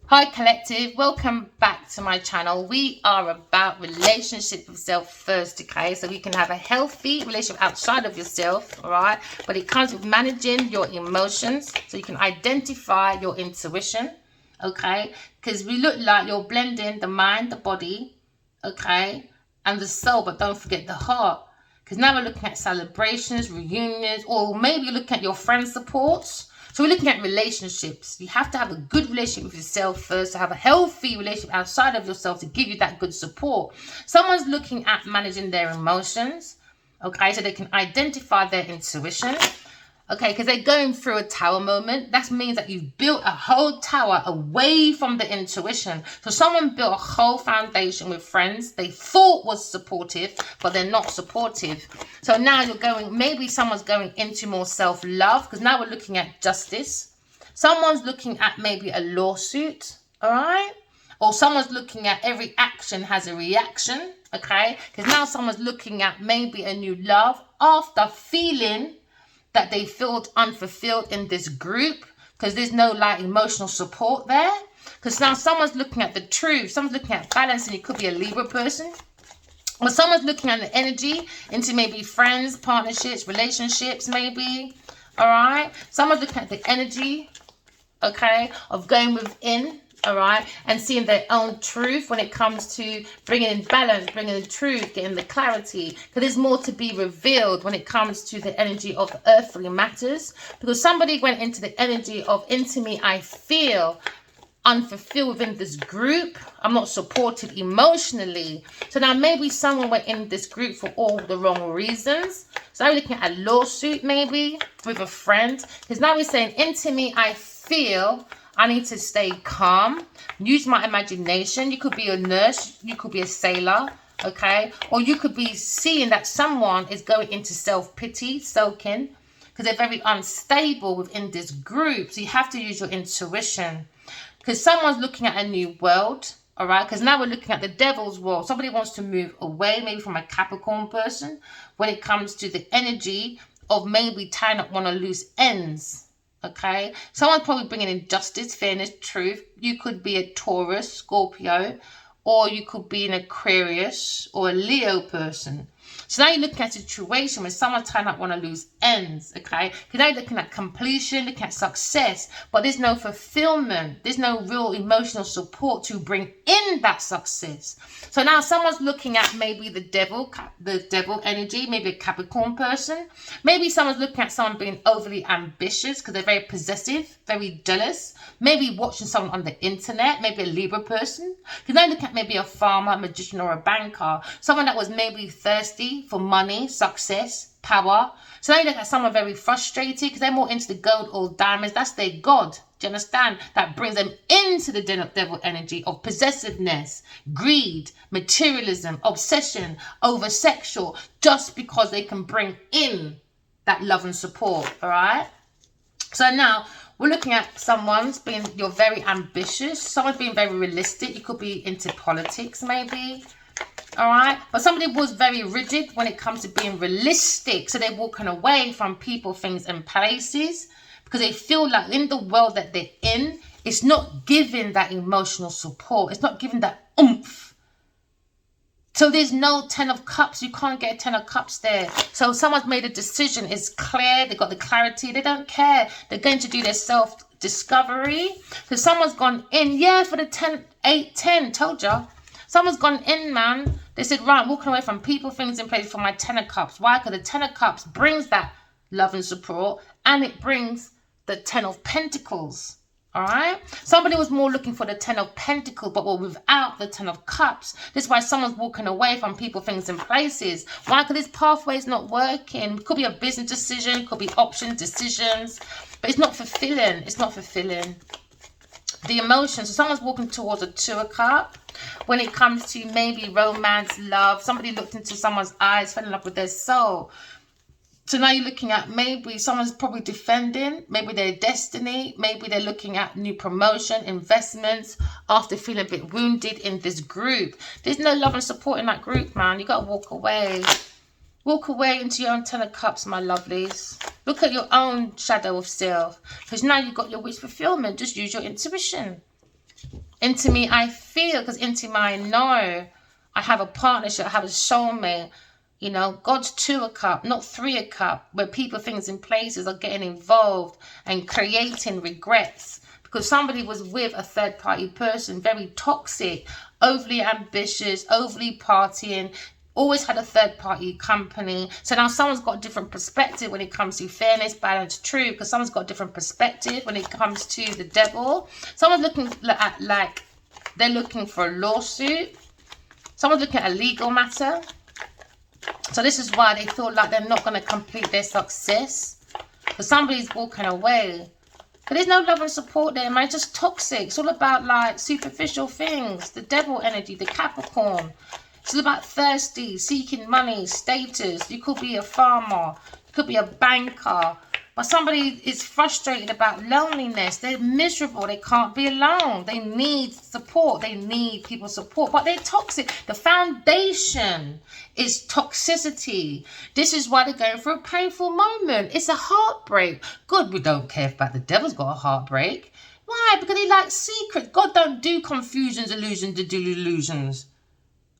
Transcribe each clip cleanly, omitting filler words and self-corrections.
Hi collective, welcome back to my channel. We are about relationship with self first, okay? So you can have a healthy relationship outside of yourself, all right? But it comes with managing your emotions so you can identify your intuition, okay? Because we look like you're blending the mind, the body, okay? And the soul, but don't forget the heart. Because now we're looking at celebrations, reunions, or maybe you're looking at your friend supports. So we're looking at relationships. You have to have a good relationship with yourself first, to have a healthy relationship outside of yourself to give you that good support. Someone's looking at managing their emotions, okay, so they can identify their intuition. Okay, because they're going through a tower moment. That means that you've built a whole tower away from the intuition. So someone built a whole foundation with friends they thought was supportive, but they're not supportive. So now you're going, maybe someone's going into more self-love, because now we're looking at justice. Someone's looking at maybe a lawsuit, all right? Or someone's looking at every action has a reaction, okay? Because now someone's looking at maybe a new love after feeling that they felt unfulfilled in this group because there's no like emotional support there. Because now someone's looking at the truth, someone's looking at balance, and it could be a Libra person. Or someone's looking at the energy into maybe friends, partnerships, relationships, maybe. All right. Someone's looking at the energy, okay, of going within. All right, and seeing their own truth when it comes to bringing in balance, bringing in truth, getting the clarity, because there's more to be revealed when it comes to the energy of earthly matters. Because somebody went into the energy of into me, I feel unfulfilled within this group. I'm not supported emotionally. So now maybe someone went in this group for all the wrong reasons. So now we're looking at a lawsuit maybe with a friend, because now we're saying into me, I feel I need to stay calm, use my imagination. You could be a nurse, you could be a sailor, okay? Or you could be seeing that someone is going into self-pity, soaking, because they're very unstable within this group. So you have to use your intuition. Because someone's looking at a new world, all right? Because now we're looking at the devil's world. Somebody wants to move away, maybe from a Capricorn person, when it comes to the energy of maybe tying up one of loose ends. Okay, someone's probably bringing in justice, fairness, truth. You could be a Taurus, Scorpio, or you could be an Aquarius or a Leo person. So now you're looking at a situation where someone's trying to want to lose ends, okay? Because now you're looking at completion, looking at success, but there's no fulfillment. There's no real emotional support to bring in that success. So now someone's looking at maybe the devil energy, maybe a Capricorn person. Maybe someone's looking at someone being overly ambitious because they're very possessive, very jealous. Maybe watching someone on the internet, maybe a Libra person. Because now you look at maybe a farmer, a magician, or a banker. Someone that was maybe thirsty for money, success, power. So now you look at someone very frustrated because they're more into the gold or diamonds. That's their God. Do you understand? That brings them into the devil energy of possessiveness, greed, materialism, obsession, over sexual, just because they can bring in that love and support. All right. So now we're looking at someone's being, you're very ambitious. Someone's being very realistic. You could be into politics maybe. All right. But somebody was very rigid when it comes to being realistic. So they're walking away from people, things, and places because they feel like in the world that they're in, it's not giving that emotional support. It's not giving that oomph. So there's no 10 of cups. You can't get a 10 of cups there. So someone's made a decision. It's clear. They got the clarity. They don't care. They're going to do their self-discovery. So someone's gone in. Yeah, for the 10, 8, 10. Told ya. Someone's gone in, man. They said, right, I'm walking away from people, things, and places for my 10 of cups. Why? Because the 10 of cups brings that love and support. And it brings the 10 of pentacles. All right. Somebody was more looking for the 10 of pentacles, but were without the 10 of cups. This is why someone's walking away from people, things, and places. Why? Because this pathway is not working. It could be a business decision, could be options, decisions, but it's not fulfilling. It's not fulfilling. The emotions. So someone's walking towards a 2 of cups. When it comes to maybe romance, love, somebody looked into someone's eyes, fell in love with their soul. So now you're looking at maybe someone's probably defending, maybe their destiny, maybe they're looking at new promotion, investments, after feeling a bit wounded in this group. There's no love and support in that group, man. You got to walk away. Walk away into your own 10 of cups, my lovelies. Look at your own shadow of self. Because now you've got your wish fulfillment. Just use your intuition. Into me, I feel, because into me, I know I have a partnership, I have a soulmate. You know, God's 2 a cup, not 3 a cup, where people, things in places are getting involved and creating regrets because somebody was with a third party person, very toxic, overly ambitious, overly partying, always had a third party company. So now someone's got a different perspective when it comes to fairness, balance, truth, because someone's got a different perspective when it comes to the devil. Someone's looking at, like, they're looking for a lawsuit. Someone's looking at a legal matter. So this is why they feel like they're not going to complete their success. Because somebody's walking away. But there's no love and support there, man. It's just toxic. It's all about, like, superficial things. The devil energy, the Capricorn. It's all about thirsty, seeking money, status. You could be a farmer. You could be a banker. But somebody is frustrated about loneliness. They're miserable. They can't be alone. They need support. They need people's support. But they're toxic. The foundation is toxicity. This is why they're going through a painful moment. It's a heartbreak. God, we don't care about the devil's got a heartbreak. Why? Because he likes secrets. God don't do confusions, illusions, delusions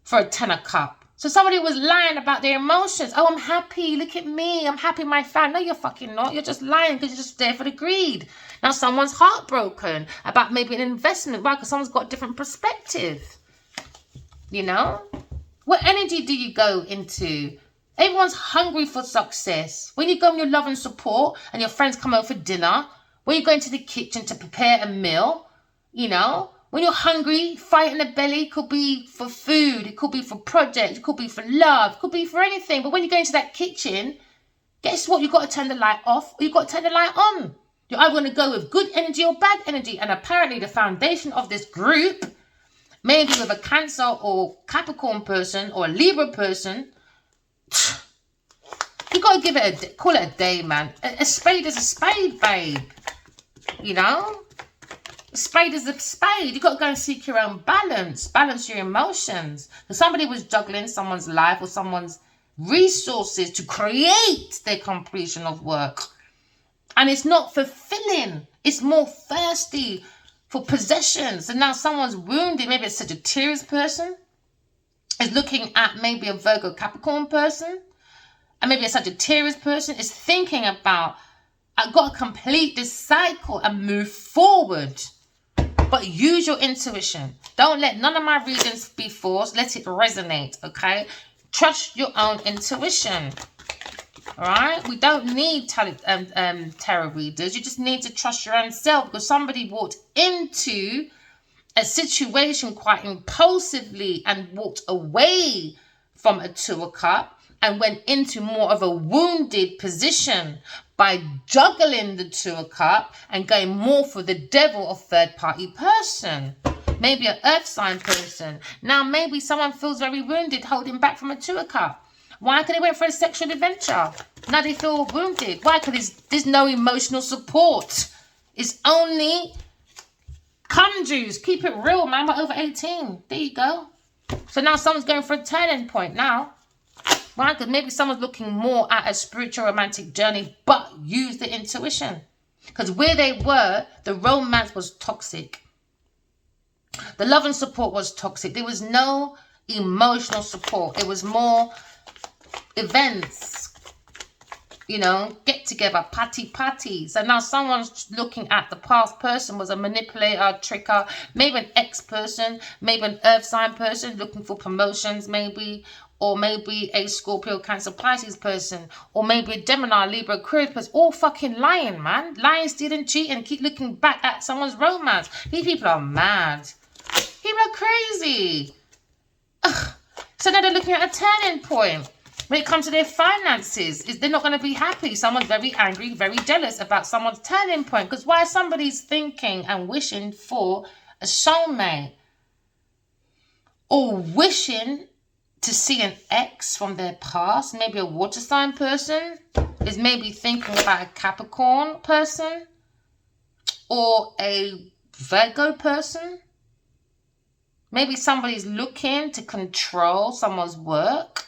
for a 10 a cup. So somebody was lying about their emotions. Oh, I'm happy. Look at me. I'm happy my fan. No, you're fucking not. You're just lying because you're just there for the greed. Now someone's heartbroken about maybe an investment. Why? Because someone's got a different perspective. You know? What energy do you go into? Everyone's hungry for success. When you go in your love and support and your friends come over for dinner, when you go into the kitchen to prepare a meal, you know, when you're hungry, fight in the belly, it could be for food, it could be for projects, it could be for love, it could be for anything. But when you go into that kitchen, guess what? You've got to turn the light off or you've got to turn the light on. You're either going to go with good energy or bad energy. And apparently the foundation of this group, maybe with a Cancer or Capricorn person or a Libra person, you got to give it a, call it a day, man. A spade is a spade, babe. You know? A spade is a spade. You've got to go and seek your own balance. Balance your emotions. So somebody was juggling someone's life or someone's resources to create their completion of work. And it's not fulfilling. It's more thirsty for possessions. And now someone's wounded. Maybe a Sagittarius person is looking at maybe a Virgo Capricorn person. And maybe a Sagittarius person is thinking about, I've got to complete this cycle and move forward. But use your intuition. Don't let none of my readings be forced. Let it resonate, okay? Trust your own intuition. All right? We don't need tarot readers. You just need to trust your own self because somebody walked into a situation quite impulsively and walked away from a 2 of Cups and went into more of a wounded position by juggling the 2 of Cups and going more for the devil or third party person. Maybe an earth sign person. Now maybe someone feels very wounded holding back from a 2 of Cups. Why? Because they went for a sexual adventure. Now they feel wounded. Why? Because there's no emotional support. It's only come juice. Keep it real, man. We're over 18. There you go. So now someone's going for a turning point now. Right? Because maybe someone's looking more at a spiritual romantic journey, but use the intuition. Because where they were, the romance was toxic. The love and support was toxic. There was no emotional support. It was more events, you know, get together, party. So now someone's looking at the past person was a manipulator, a tricker, maybe an ex-person, maybe an earth sign person looking for promotions maybe, or maybe a Scorpio, Cancer, Pisces person, or maybe a Gemini, Libra, Aquarius person, all fucking lying, man. Lying, stealing, cheating, keep looking back at someone's romance. These people are mad. People are crazy. Ugh. So now they're looking at a turning point. When it comes to their finances, they're not going to be happy. Someone's very angry, very jealous about someone's turning point. Because why somebody's thinking and wishing for a soulmate, or wishing to see an ex from their past, maybe a water sign person is maybe thinking about a Capricorn person or a Virgo person. Maybe somebody's looking to control someone's work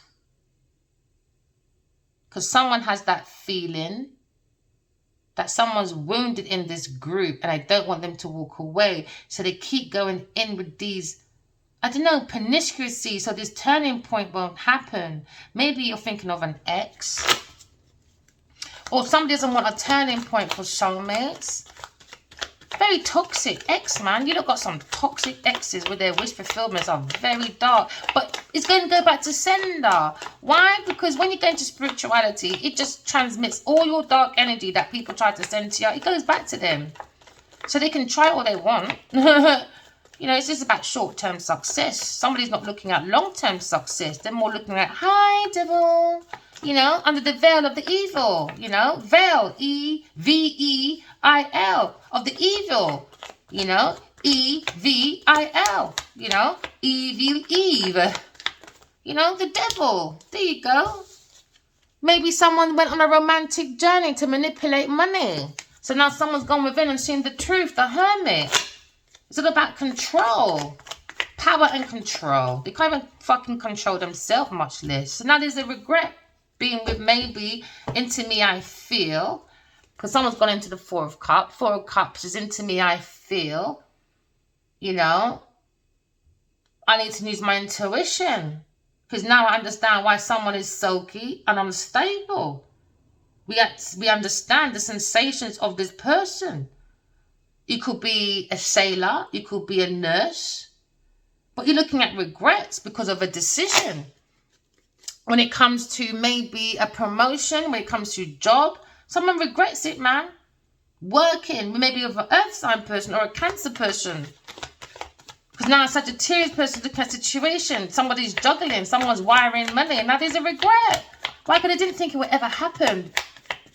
because someone has that feeling that someone's wounded in this group and I don't want them to walk away. So they keep going in with these, I don't know, promiscuity, so this turning point won't happen. Maybe you're thinking of an ex. Or somebody doesn't want a turning point for soulmates. Very toxic ex, man. You look got some toxic exes with their wish fulfillments are very dark. But it's going to go back to sender. Why? Because when you go into spirituality, it just transmits all your dark energy that people try to send to you. It goes back to them. So they can try all they want. You know, it's just about short-term success. Somebody's not looking at long-term success. They're more looking at, hi, devil. You know, under the veil of the evil, you know, veil, E-V-E-I-L, of the evil, you know, E-V-I-L, you know, evil Eve, you know, the devil. There you go. Maybe someone went on a romantic journey to manipulate money. So now someone's gone within and seen the truth, the hermit. It's all about control, power and control. They can't even fucking control themselves, much less. So now there's a regret. Being with maybe into me I feel, because someone's gone into the Four of Cups. Four of Cups is into me I feel, you know, I need to use my intuition, because now I understand why someone is sulky and unstable. We understand the sensations of this person. You could be a sailor, you could be a nurse, but you're looking at regrets because of a decision. When it comes to maybe a promotion, when it comes to job, someone regrets it, man. Working, maybe with an earth sign person or a Cancer person. Because now a Sagittarius person looking at a situation. Somebody's juggling, someone's wiring money, and now there's a regret. Why? Because they didn't think it would ever happen.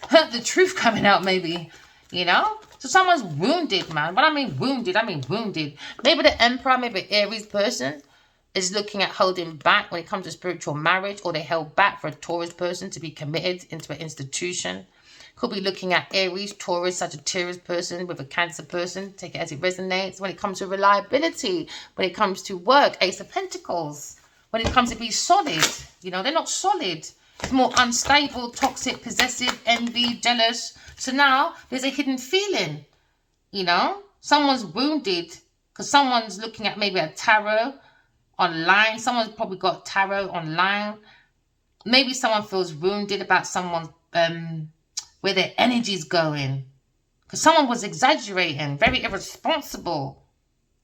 Hurt the truth coming out, maybe. You know? So someone's wounded, man. When I mean wounded, I mean wounded. Maybe the Emperor, maybe an Aries person is looking at holding back when it comes to spiritual marriage, or they held back for a Taurus person to be committed into an institution. Could be looking at Aries, Taurus, Sagittarius person with a Cancer person. Take it as it resonates. When it comes to reliability, when it comes to work, Ace of Pentacles. When it comes to be solid, you know, they're not solid. It's more unstable, toxic, possessive, envy, jealous. So now there's a hidden feeling, you know. Someone's wounded because someone's looking at maybe a tarot online. Someone's probably got tarot online. Maybe someone feels wounded about someone, where their energy's going. Because someone was exaggerating, very irresponsible.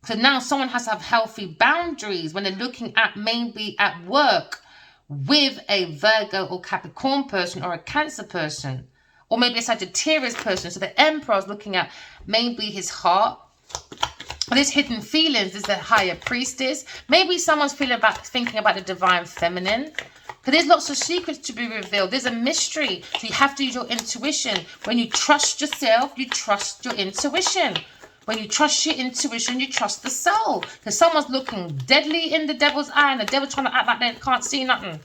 So now someone has to have healthy boundaries when they're looking at maybe at work with a Virgo or Capricorn person or a Cancer person. Or maybe a Sagittarius person. So the Emperor's looking at maybe his heart. There's hidden feelings. There's the higher priestess. Maybe someone's thinking about the divine feminine. Because there's lots of secrets to be revealed. There's a mystery. So you have to use your intuition. When you trust yourself, you trust your intuition. When you trust your intuition, you trust the soul. Because someone's looking deadly in the devil's eye and the devil's trying to act like they can't see nothing.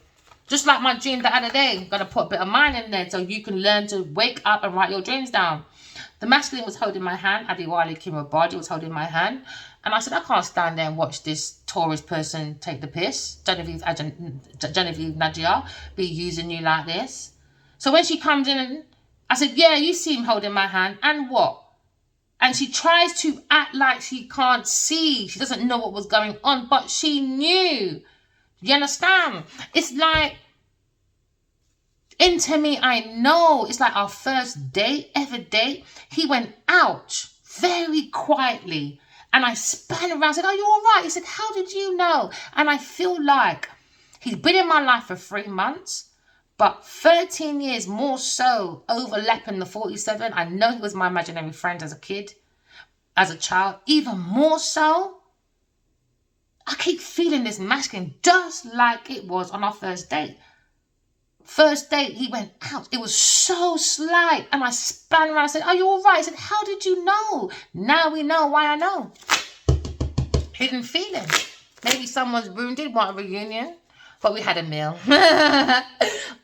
Just like my dream the other day. I'm going to put a bit of mine in there so you can learn to wake up and write your dreams down. The masculine was holding my hand. Adiwali Kimabadi was holding my hand. And I said, I can't stand there and watch this Taurus person take the piss. Genevieve Nadia be using you like this. So when she comes in, I said, yeah, you see him holding my hand. And what? And she tries to act like she can't see. She doesn't know what was going on. But she knew. You understand? It's like, into me, I know. It's like our first date, ever date. He went out very quietly. And I span around and said, are you all right? He said, how did you know? And I feel like he's been in my life for 3 months, but 13 years more so, overlapping the 47. I know he was my imaginary friend as a kid, as a child, even more so. I keep feeling this masculine just like it was on our first date. First date, he went out. It was so slight. And I span around and said, are you all right? He said, how did you know? Now we know why I know. Hidden feeling. Maybe someone's wounded, want a reunion. But we had a meal.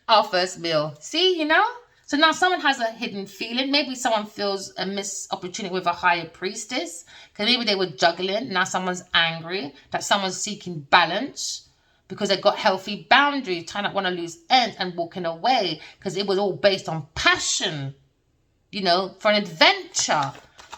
Our first meal. See, you know? So now someone has a hidden feeling. Maybe someone feels a missed opportunity with a higher priestess. Because maybe they were juggling. Now someone's angry. That someone's seeking balance. Because they've got healthy boundaries, trying not want to lose ends and walking away. Because it was all based on passion. you know, for an adventure,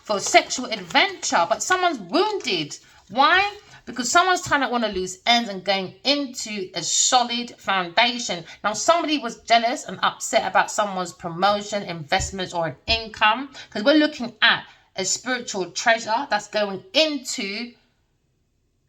for sexual adventure, but someone's wounded. Why? Because someone's trying to want to lose ends and going into a solid foundation. Now, somebody was jealous and upset about someone's promotion, investments, or an income, because we're looking at a spiritual treasure that's going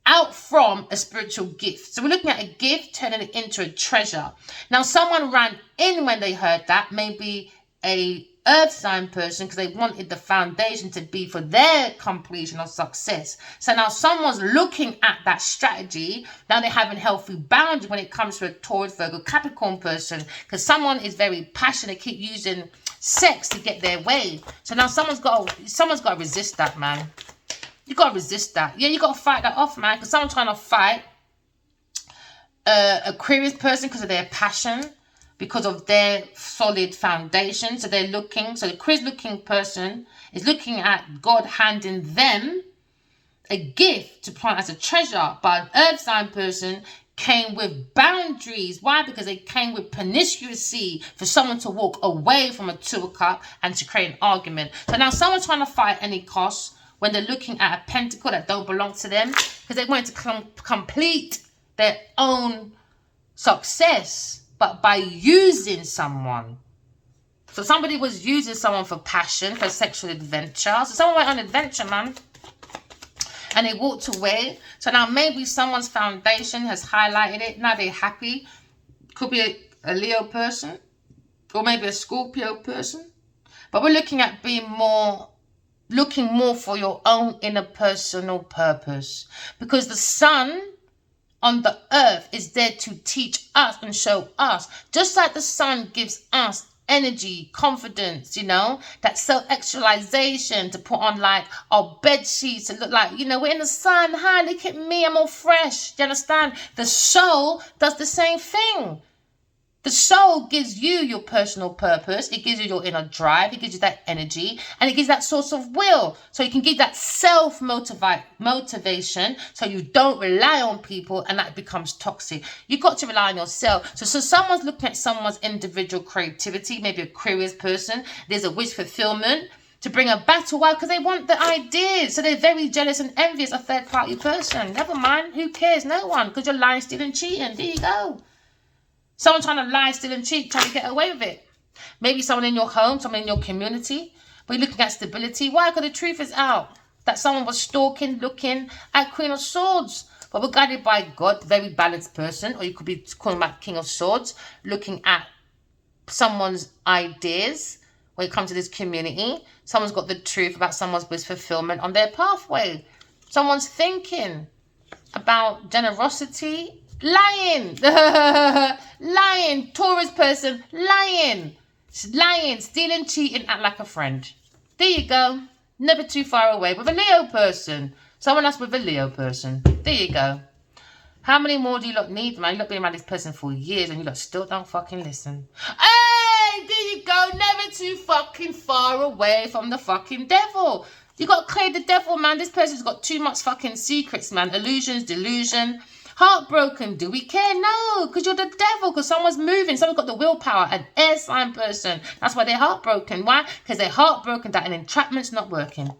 out from a spiritual gift. So we're looking at a gift turning it into a treasure. Now, someone ran in when they heard that, maybe a earth sign person, because they wanted the foundation to be for their completion or success. So now someone's looking at that strategy. Now they're having healthy boundaries when it comes to a Taurus, Virgo, Capricorn person, because someone is very passionate, keep using sex to get their way. So now someone's got to resist that, man. You got to resist that. Yeah, you got to fight that off, man, because someone's trying to fight Aquarius person because of their passion, because of their solid foundation. So they're looking, so the Aquarius looking person is looking at God handing them a gift to plant as a treasure, but an earth sign person came with boundaries. Why? Because they came with promiscuity for someone to walk away from a 2 of Cups and to create an argument. So now someone's trying to fight any cost when they're looking at a pentacle that don't belong to them, because they want to complete their own success, but by using someone. So somebody was using someone for passion, for sexual adventure. So someone went on an adventure, man, and they walked away. So now maybe someone's foundation has highlighted it. Now they're happy. Could be a Leo person, or maybe a Scorpio person. But we're looking at looking more for your own inner personal purpose, because the sun on the earth is there to teach us and show us, just like the sun gives us energy, confidence, you know, that self-actualization, to put on like our bed sheets and look like, you know, we're in the sun. Hi, look at me, I'm all fresh. Do you understand? The soul does the same thing. The soul gives you your personal purpose. It gives you your inner drive. It gives you that energy, and it gives that source of will. So you can give that motivation, so you don't rely on people and that becomes toxic. You've got to rely on yourself. So someone's looking at someone's individual creativity, maybe a curious person. There's a wish fulfillment to bring a battle. Why? Because they want the ideas. So they're very jealous and envious of a third party person. Never mind. Who cares? No one. Because you're lying, stealing, cheating. There you go. Someone trying to lie, steal, and cheat, trying to get away with it. Maybe someone in your home, someone in your community. But you're looking at stability. Why? Because the truth is out. That someone was stalking, looking at Queen of Swords. But we're guided by God, very balanced person. Or you could be calling back King of Swords, looking at someone's ideas when it comes to this community. Someone's got the truth about someone's wish fulfillment on their pathway. Someone's thinking about generosity. Lying. Lying. Taurus person. Lying. Lying. Stealing, cheating, act like a friend. There you go. Never too far away. With a Leo person. Someone else with a Leo person. There you go. How many more do you lot need, man? You lot been around this person for years and you lot still don't fucking listen. Hey, there you go. Never too fucking far away from the fucking devil. You got to clear the devil, man. This person's got too much fucking secrets, man. Illusions, delusion. Heartbroken. Do we care? No, because you're the devil. Because someone's moving. Someone's got the willpower. An air sign person. That's why they're heartbroken. Why? Because they're heartbroken that an entrapment's not working.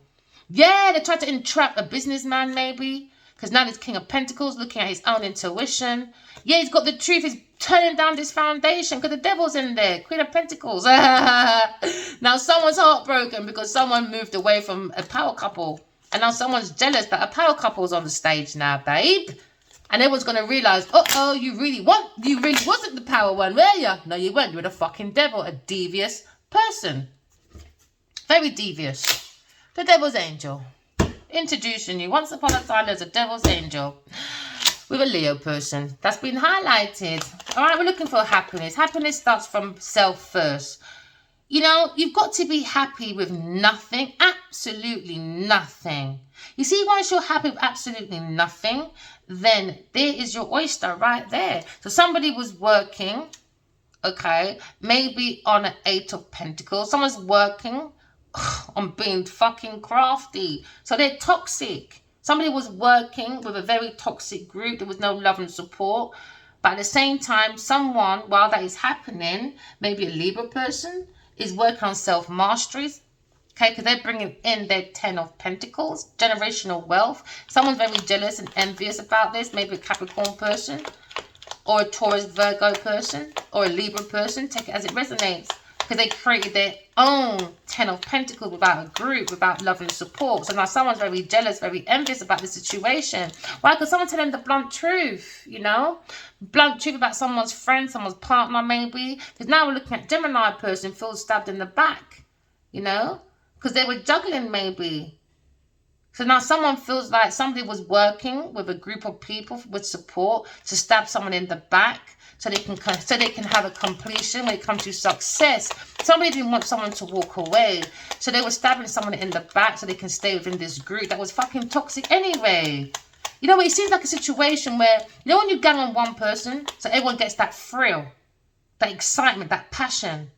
Yeah, they tried to entrap a businessman maybe. Because now this King of Pentacles looking at his own intuition. Yeah, he's got the truth. He's turning down this foundation because the devil's in there. Queen of Pentacles. Now someone's heartbroken because someone moved away from a power couple. And now someone's jealous that a power couple's on the stage now, babe. And everyone's going to realise, uh-oh, you really wasn't the power one, were you? No, you weren't. You were the fucking devil, a devious person. Very devious. The devil's angel. Introducing you. Once upon a time, there's a devil's angel with a Leo person. That's been highlighted. All right, we're looking for happiness. Happiness starts from self first. You know, you've got to be happy with nothing. Absolutely nothing. You see, once you're happy with absolutely nothing, then there is your oyster right there. So somebody was working, okay, maybe on an 8 of Pentacles. Someone's working on being fucking crafty. So they're toxic. Somebody was working with a very toxic group. There was no love and support. But at the same time, someone, while that is happening, maybe a Libra person, is working on self-masteries. Okay, because they're bringing in their 10 of Pentacles, generational wealth. Someone's very jealous and envious about this. Maybe a Capricorn person, or a Taurus Virgo person, or a Libra person. Take it as it resonates. Because they created their own 10 of Pentacles without a group, without love and support. So now someone's very jealous, very envious about the situation. Why? Because someone's telling the blunt truth, you know? Blunt truth about someone's friend, someone's partner maybe. Because now we're looking at Gemini person feels stabbed in the back, you know? Because they were juggling maybe. So now someone feels like somebody was working with a group of people with support to stab someone in the back so they can have a completion when it comes to success. Somebody didn't want someone to walk away. So they were stabbing someone in the back so they can stay within this group that was fucking toxic anyway. You know, it seems like a situation where, you know, when you gang on one person, so everyone gets that thrill, that excitement, that passion.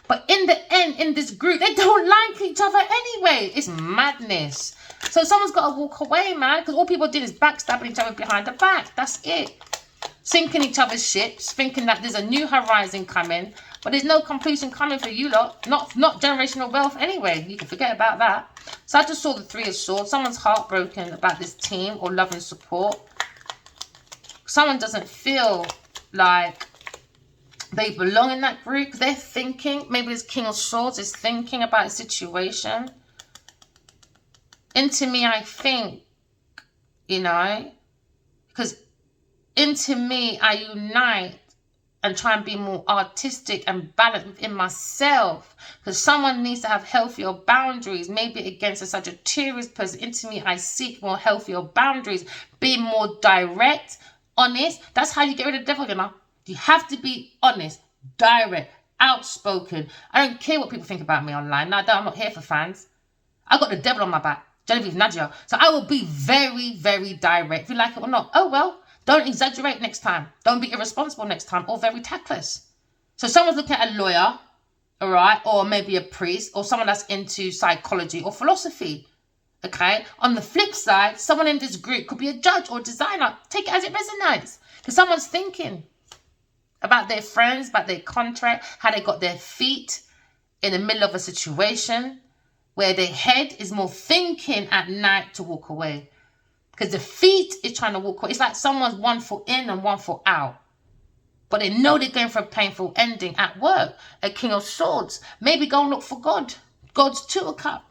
But in the end, in this group, they don't like each other anyway. It's madness. So someone's got to walk away, man. Because all people did is backstabbing each other behind the back. That's it. Sinking each other's ships. Thinking that there's a new horizon coming. But there's no completion coming for you lot. Not generational wealth anyway. You can forget about that. So I just saw the Three of Swords. Someone's heartbroken about this team or love and support. Someone doesn't feel like they belong in that group. They're thinking, maybe this King of Swords is thinking about a situation. Into me, I think, you know, because into me, I unite and try and be more artistic and balanced within myself. Because someone needs to have healthier boundaries, maybe against a Sagittarius person. Into me, I seek more healthier boundaries, be more direct, honest. That's how you get rid of the devil, you know. You have to be honest, direct, outspoken. I don't care what people think about me online. No, I'm not here for fans. I got the devil on my back, Genevieve Nadia. So I will be very, very direct. If you like it or not, oh well. Don't exaggerate next time. Don't be irresponsible next time, or very tactless. So someone's looking at a lawyer, all right, or maybe a priest, or someone that's into psychology or philosophy. Okay. On the flip side, someone in this group could be a judge or designer. Take it as it resonates. Because someone's thinking about their friends, about their contract, how they got their feet in the middle of a situation where their head is more thinking at night to walk away. Because the feet is trying to walk away. It's like someone's 1 foot in and 1 foot out. But they know they're going for a painful ending at work. A King of Swords. Maybe go and look for God. God's Two of Cups.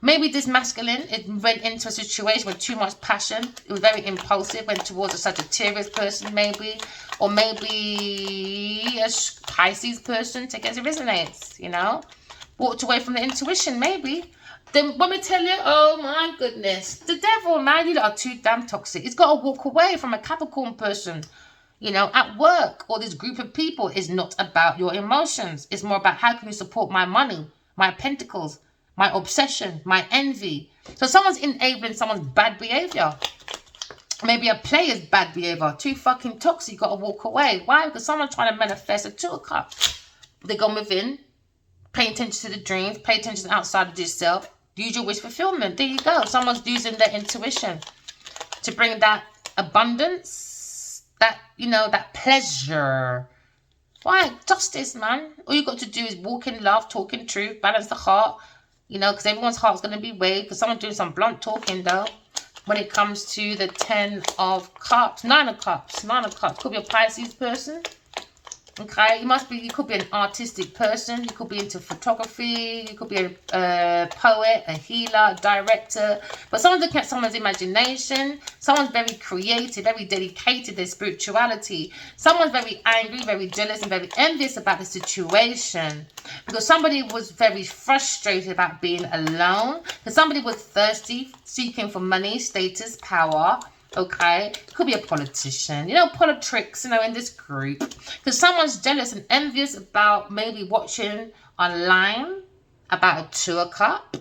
Maybe this masculine, it went into a situation with too much passion. It was very impulsive, went towards a Sagittarius person maybe. Or maybe a Pisces person, take it as it resonates, you know. Walked away from the intuition maybe. Then when we tell you, oh my goodness, the devil, man, you lot are too damn toxic. He's got to walk away from a Capricorn person, you know, at work or this group of people. Is not about your emotions. It's more about how can you support my money, my pentacles, my obsession, my envy. So someone's enabling someone's bad behavior. Maybe a player's bad behavior. Too fucking toxic. You got to walk away. Why? Because someone's trying to manifest a Two of Cups. They go within. Pay attention to the dreams. Pay attention outside of yourself. Use your wish fulfillment. There you go. Someone's using their intuition to bring that abundance, that, you know, that pleasure. Why? Justice, man. All you got to do is walk in love, talk in truth, balance the heart. You know, because everyone's heart's going to be weighed. Because someone's doing some blunt talking, though. When it comes to the 10 of Cups, 9 of Cups, 9 of Cups. Could be a Pisces person. Okay, you could be an artistic person. You could be into photography. You could be a poet, a healer, a director. But someone's looking at someone's imagination. Someone's very creative, very dedicated to their spirituality. Someone's very angry, very jealous, and very envious about the situation. Because somebody was very frustrated about being alone. Because somebody was thirsty, seeking for money, status, power. Okay, could be a politician, you know, politics, you know, in this group. Because someone's jealous and envious about maybe watching online about a Two of Cups.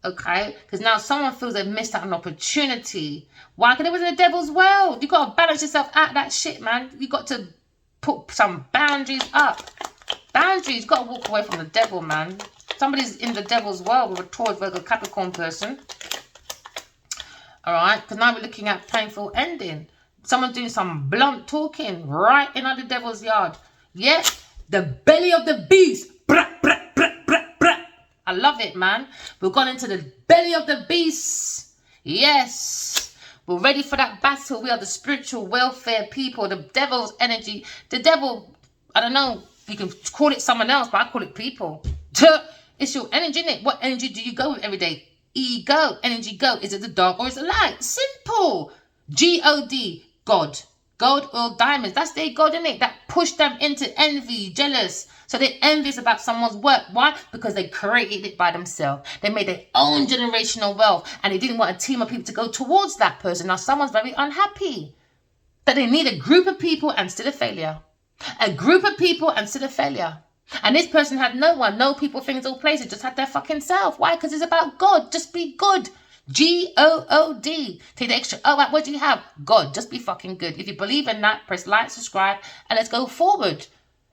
Okay, because now someone feels they've missed out on an opportunity. Why? Because it was in the devil's world. You got to balance yourself out of that shit, man. You got to put some boundaries up. Boundaries. You got to walk away from the devil, man. Somebody's in the devil's world with a Taurus, Virgo, Capricorn person. All right, because now we're looking at painful ending. Someone's doing some blunt talking right in the devil's yard. Yet, the belly of the beast I love it, man. We've gone into the belly of the beast. Yes. We're ready for that battle. We are the spiritual welfare people. The devil's energy. The devil, I don't know. You can call it someone else, but I call it people. It's your energy, isn't it? What energy do you go with every day? Ego. Energy go. Is it the dark or is it light? Simple. G-O-D. God. Gold, oil, diamonds. That's their God, isn't it? That pushed them into envy, jealous. So they're envious about someone's work. Why? Because they created it by themselves. They made their own generational wealth. And they didn't want a team of people to go towards that person. Now someone's very unhappy. That they need a group of people and still a failure. A group of people and still a failure. And this person had no one, no people, things, or places. Just had their fucking self. Why? Because it's about God. Just be good. G-O-O-D. Take the extra O out. What do you have? God. Just be fucking good. If you believe in that, press like, subscribe, and let's go forward.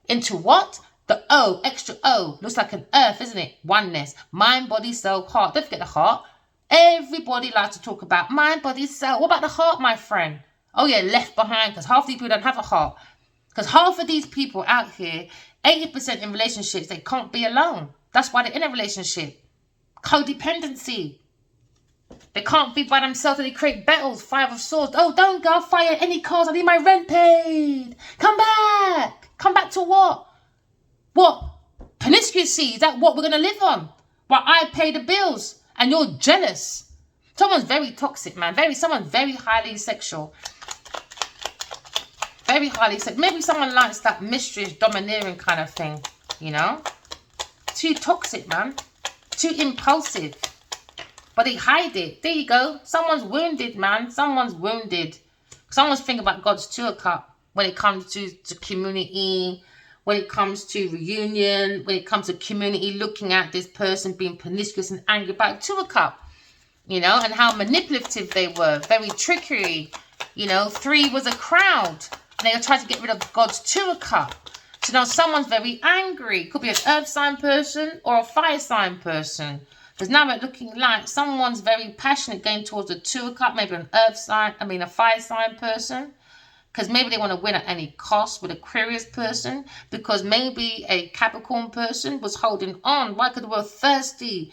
Into what? The O. Extra O. Looks like an earth, isn't it? Oneness. Mind, body, soul, heart. Don't forget the heart. Everybody likes to talk about mind, body, soul. What about the heart, my friend? Oh yeah, left behind, because half these people don't have a heart. Because half of these people out here, 80% in relationships, they can't be alone. That's why they're in a relationship. Codependency. They can't be by themselves, and they create battles. 5 of Swords. Oh, don't go fire any cars. I need my rent paid. Come back. Come back to what? What? Promiscuity. Is that what we're going to live on? While I pay the bills and you're jealous. Someone's very toxic, man. Someone's very highly sexual. Very highly sexual. Maybe someone likes that mysterious, domineering kind of thing. You know? Too toxic, man. Too impulsive. But they hide it. There you go. Someone's wounded, man. Someone's wounded. Someone's thinking about God's Tour Cup when it comes to community, when it comes to reunion, when it comes to community, looking at this person being promiscuous and angry about Tour Cup, you know, and how manipulative they were. Very trickery. You know, 3 was a crowd. And they were trying to get rid of God's Tour Cup. So now someone's very angry. Could be an earth sign person or a fire sign person. Because now we're looking like someone's very passionate going towards the Tour Cup, maybe an earth sign, a fire sign person. Because maybe they want to win at any cost with Aquarius person. Because maybe a Capricorn person was holding on. Why? Because they were thirsty.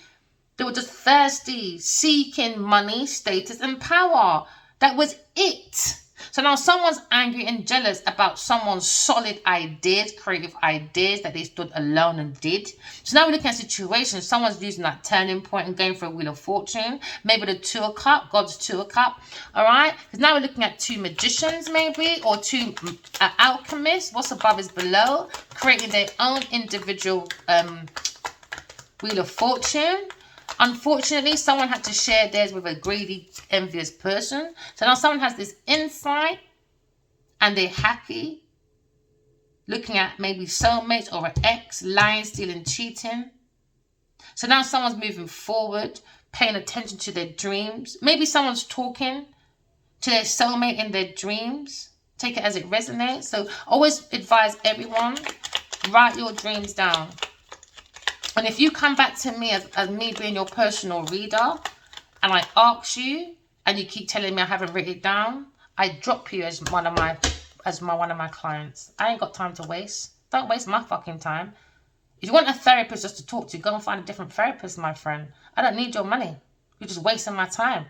They were just thirsty, seeking money, status, and power. That was it. So now someone's angry and jealous about someone's solid ideas, creative ideas that they stood alone and did. So now we're looking at situations. Someone's using that turning point and going for a Wheel of Fortune. Maybe the Tour Cup, God's Tour Cup. All right. Because now we're looking at 2 magicians maybe, or 2 alchemists. What's above is below. Creating their own individual Wheel of Fortune. Unfortunately, someone had to share theirs with a greedy, envious person. So now someone has this insight and they're happy. Looking at maybe soulmates or an ex, lying, stealing, cheating. So now someone's moving forward, paying attention to their dreams. Maybe someone's talking to their soulmate in their dreams. Take it as it resonates. So always advise everyone, write your dreams down. And if you come back to me as me being your personal reader, and I ask you, and you keep telling me I haven't written it down, I drop you as one of my clients. I ain't got time to waste. Don't waste my fucking time. If you want a therapist just to talk to, go and find a different therapist, my friend. I don't need your money. You're just wasting my time.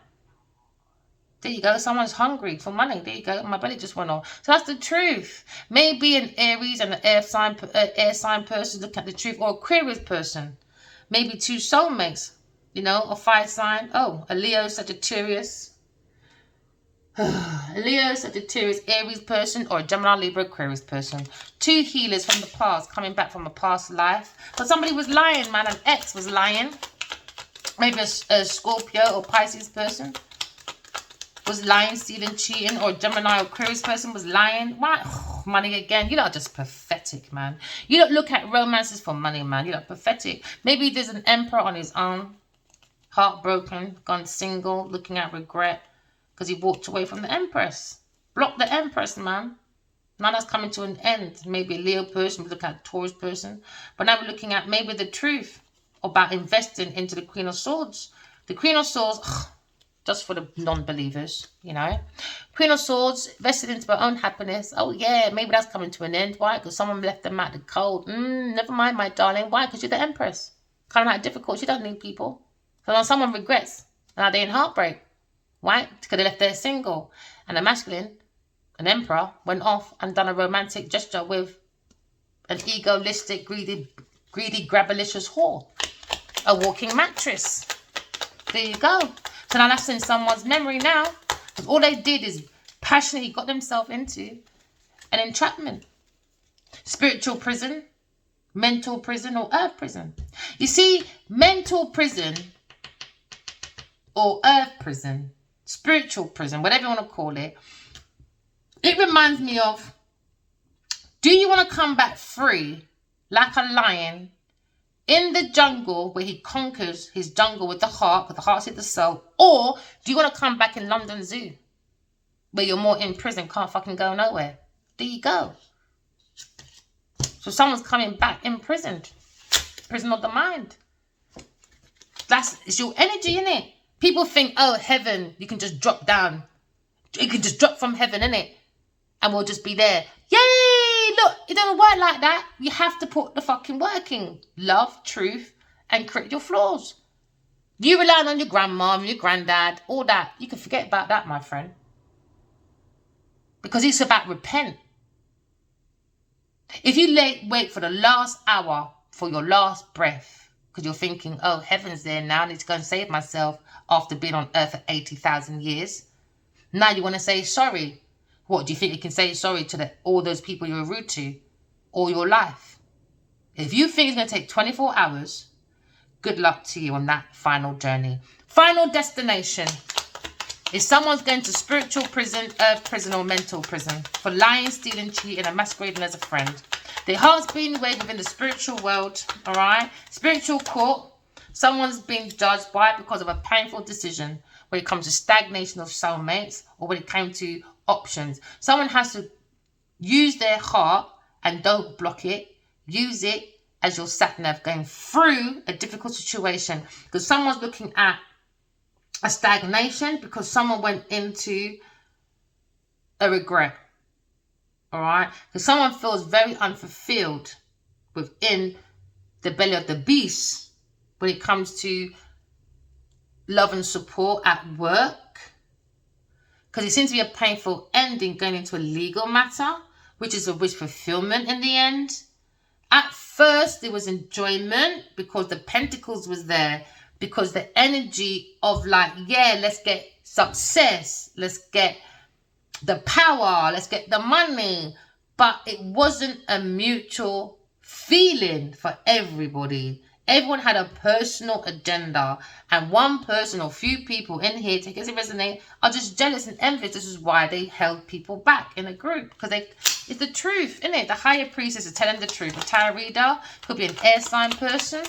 There you go. Someone's hungry for money. There you go. My belly just went off. So that's the truth. Maybe an Aries and an air sign person look at the truth, or Aquarius person. Maybe 2 soulmates. You know, a fire sign. Oh, a Leo, Sagittarius. A Leo, Sagittarius, Aries person, or a Gemini, Libra, Aquarius person. 2 healers from the past, coming back from a past life. But somebody was lying, man. An ex was lying. Maybe a Scorpio or Pisces person was lying, stealing, cheating, or Gemini or Aquarius person was lying. Why? Oh, money again. You're not just pathetic, man. You don't look at romances for money, man. You're not pathetic. Maybe there's an emperor on his own, heartbroken, gone single, looking at regret because he walked away from the empress. Block the empress, man. Now that's coming to an end. Maybe a Leo person, we look at a Taurus person. But now we're looking at maybe the truth about investing into the Queen of Swords. The Queen of Swords, just for the non-believers, you know. Queen of Swords, vested into her own happiness. Oh yeah, maybe that's coming to an end. Why? Because someone left them out the cold. Never mind, my darling. Why? Because you're the Empress. Coming out difficult. You don't need people. So when someone regrets, now they're in heartbreak. Why? Because they left there single. And the masculine, an emperor, went off and done a romantic gesture with an egoistic, greedy, grabalicious whore. A walking mattress. There you go. So now that's in someone's memory now. Because all they did is passionately got themselves into an entrapment. Spiritual prison, mental prison, or earth prison. You see, mental prison or earth prison, spiritual prison, whatever you want to call it, it reminds me of, do you want to come back free like a lion in the jungle where he conquers his jungle with the heart, because the heart's in the soul, or do you want to come back in London Zoo where you're more in prison, can't fucking go nowhere? There you go. So someone's coming back imprisoned. Prison of the mind. It's your energy, innit? People think, oh, heaven, you can just drop down. You can just drop from heaven, innit? And we'll just be there. Yay! Look, it doesn't work like that. You have to put the fucking work in. Love, truth, and correct your flaws. You relying on your grandma and your granddad, all that. You can forget about that, my friend. Because it's about repent. If you wait for the last hour for your last breath, because you're thinking, oh, heaven's there now, I need to go and save myself after being on earth for 80,000 years. Now you want to say sorry. What, do you think you can say sorry to all those people you're rude to all your life? If you think it's going to take 24 hours, good luck to you on that final journey. Final destination. If someone's going to spiritual prison, earth prison, or mental prison for lying, stealing, cheating, and masquerading as a friend. Their heart's being weighed within the spiritual world, all right? Spiritual court. Someone's being judged by it because of a painful decision when it comes to stagnation of soulmates or when it came to options. Someone has to use their heart and don't block it. Use it as your sat-nav going through a difficult situation, because someone's looking at a stagnation because someone went into a regret. All right? Because someone feels very unfulfilled within the belly of the beast when it comes to love and support at work. Because it seems to be a painful ending going into a legal matter, which is a wish fulfillment in the end. At first, there was enjoyment because the pentacles was there. Because the energy of like, yeah, let's get success. Let's get the power. Let's get the money. But it wasn't a mutual feeling for everybody. Everyone had a personal agenda. And one person or few people in here, take it as it resonate, are just jealous and envious. This is why they held people back in a group. Because it's the truth, isn't it? The higher priestess is telling the truth. A tarot reader could be an air sign person.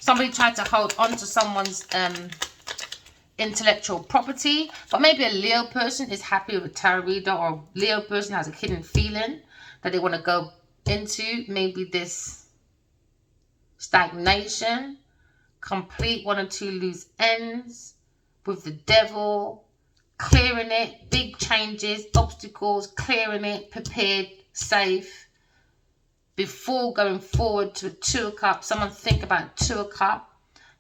Somebody tried to hold on to someone's intellectual property. But maybe a Leo person is happy with a tarot reader, or a Leo person has a hidden feeling that they want to go into. Maybe this stagnation, complete 1 or 2 loose ends with the devil, clearing it, big changes, obstacles, clearing it, prepared, safe. Before going forward to a 2 of Cups, someone think about 2 of Cups.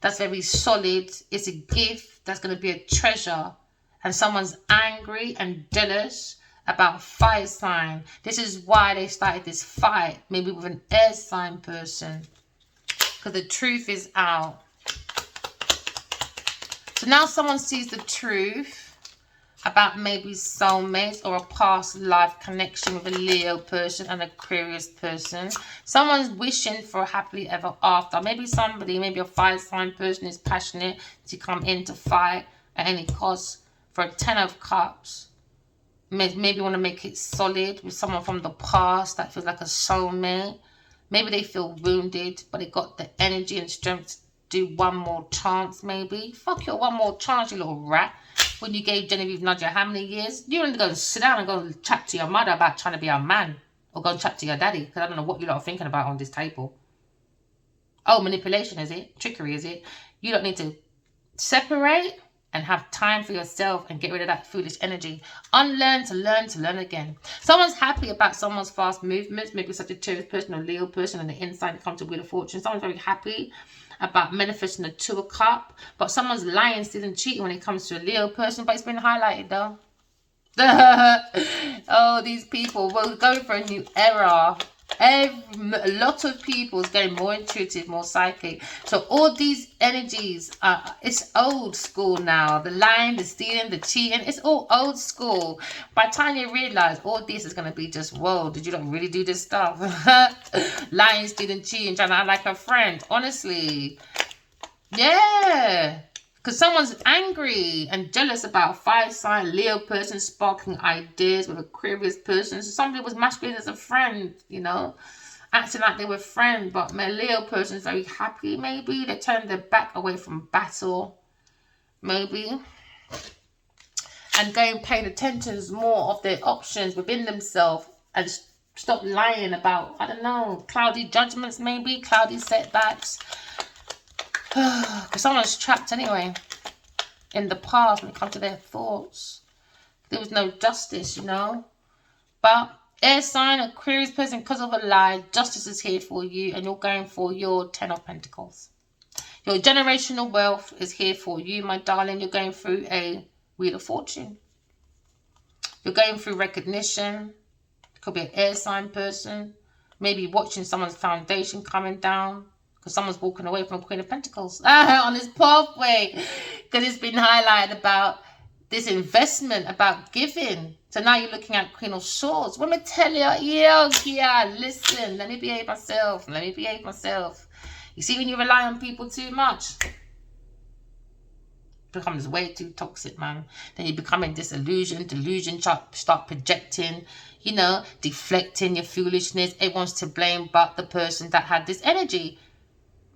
That's very solid. It's a gift. That's going to be a treasure. And someone's angry and jealous about fire sign. This is why they started this fight. Maybe with an air sign person. Because the truth is out. So now someone sees the truth about maybe soulmates or a past life connection with a Leo person and Aquarius person. Someone's wishing for a happily ever after. Maybe maybe a fire sign person is passionate to come in to fight at any cost for a 10 of Cups. Maybe want to make it solid with someone from the past that feels like a soulmate. Maybe they feel wounded, but they got the energy and strength to do one more chance maybe. Fuck your one more chance, you little rat. When you gave Genevieve Nudger how many years? You want to go and sit down and go and chat to your mother about trying to be a man. Or go and chat to your daddy. Because I don't know what you lot are thinking about on this table. Oh, manipulation is it? Trickery is it? You don't need to separate and have time for yourself and get rid of that foolish energy. Unlearn to learn again. Someone's happy about someone's fast movements, maybe such a Taurus person or Leo person, on the inside comes to Wheel of Fortune. Someone's very happy about manifesting the 2 of Cups, but someone's lying, stealing, cheating when it comes to a Leo person, but it's been highlighted though. Oh, these people, we're going for a new era. A lot of people is getting more intuitive, more psychic. So all these energies, it's old school now. The lying, the stealing, the cheating, it's all old school. By the time you realize all this is going to be just, whoa, did you not really do this stuff? Lying, stealing, cheating, trying to act like a friend. Honestly, yeah. Because someone's angry and jealous about a 5 sign Leo person sparking ideas with Aquarius person. So somebody was masculine as a friend, you know, acting like they were friends. But my Leo person is very happy, maybe. They turned their back away from battle, maybe. And paying attention to more of their options within themselves and stop lying about, I don't know, cloudy judgments, maybe, cloudy setbacks. Because someone's trapped anyway in the past when it comes to their thoughts. There was no justice, you know. But air sign, Aquarius person, because of a lie, justice is here for you, and you're going for your 10 of Pentacles. Your generational wealth is here for you, my darling. You're going through a Wheel of Fortune. You're going through recognition. It could be an air sign person. Maybe watching someone's foundation coming down. Because someone's walking away from Queen of Pentacles on this pathway. Because it's been highlighted about this investment, about giving. So now you're looking at Queen of Swords. Let me tell you, yeah, listen, let me behave myself. Let me behave myself. You see, when you rely on people too much, it becomes way too toxic, man. Then you become in disillusion, delusion, start projecting, you know, deflecting your foolishness. Everyone's to blame but the person that had this energy.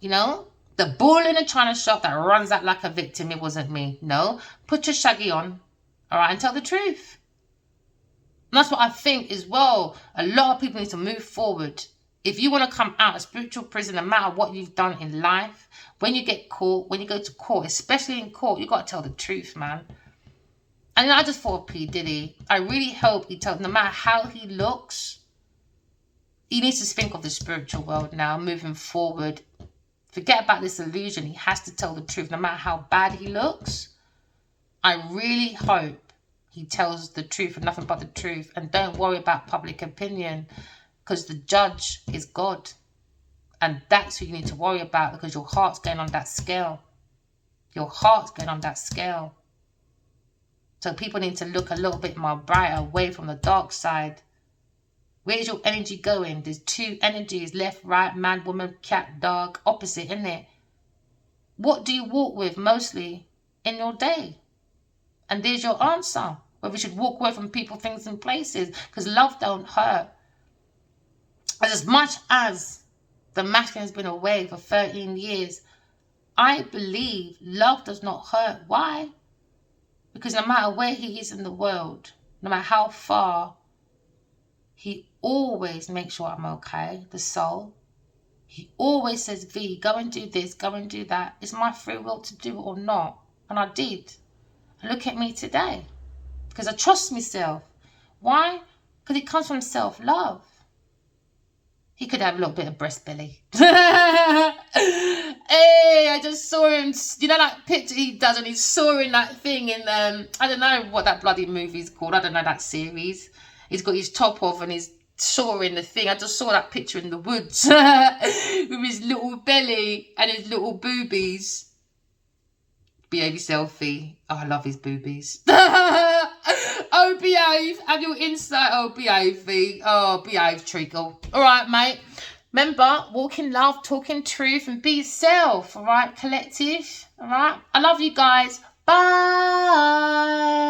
You know, the bull in a china shop that runs out like a victim. It wasn't me. No, put your shaggy on, all right, and tell the truth. And that's what I think as well. A lot of people need to move forward. If you want to come out of spiritual prison, no matter what you've done in life, when you get caught, when you go to court, especially in court, you got to tell the truth, man. And I just thought P. Diddy, I really hope he tells, no matter how he looks, he needs to think of the spiritual world now, moving forward. Forget about this illusion. He has to tell the truth, no matter how bad he looks. I really hope he tells the truth and nothing but the truth. And don't worry about public opinion, because the judge is God. And that's who you need to worry about, because your heart's going on that scale. Your heart's going on that scale. So people need to look a little bit more brighter, away from the dark side. Where's your energy going? There's 2 energies, left, right, man, woman, cat, dog, opposite, isn't it? What do you walk with mostly in your day? And there's your answer. Whether you should walk away from people, things, and places. Because love don't hurt. As much as the masculine has been away for 13 years, I believe love does not hurt. Why? Because no matter where he is in the world, no matter how far, he always makes sure I'm okay, the soul. He always says, V, go and do this, go and do that. It's my free will to do it or not. And I did. And look at me today. Because I trust myself. Why? Because it comes from self-love. He could have a little bit of breast belly. Hey, I just saw him. You know that picture he does when he's sawing that thing in, I don't know what that bloody movie's called. I don't know that series. He's got his top off and he's sawing the thing. I just saw that picture in the woods with his little belly and his little boobies. Behave yourself, V. Oh, I love his boobies. Oh, behave. Have your insight. Oh, behave, V. Oh, behave, treacle. All right, mate. Remember, walk in love, talk in truth, and be yourself. All right, collective. All right. I love you guys. Bye.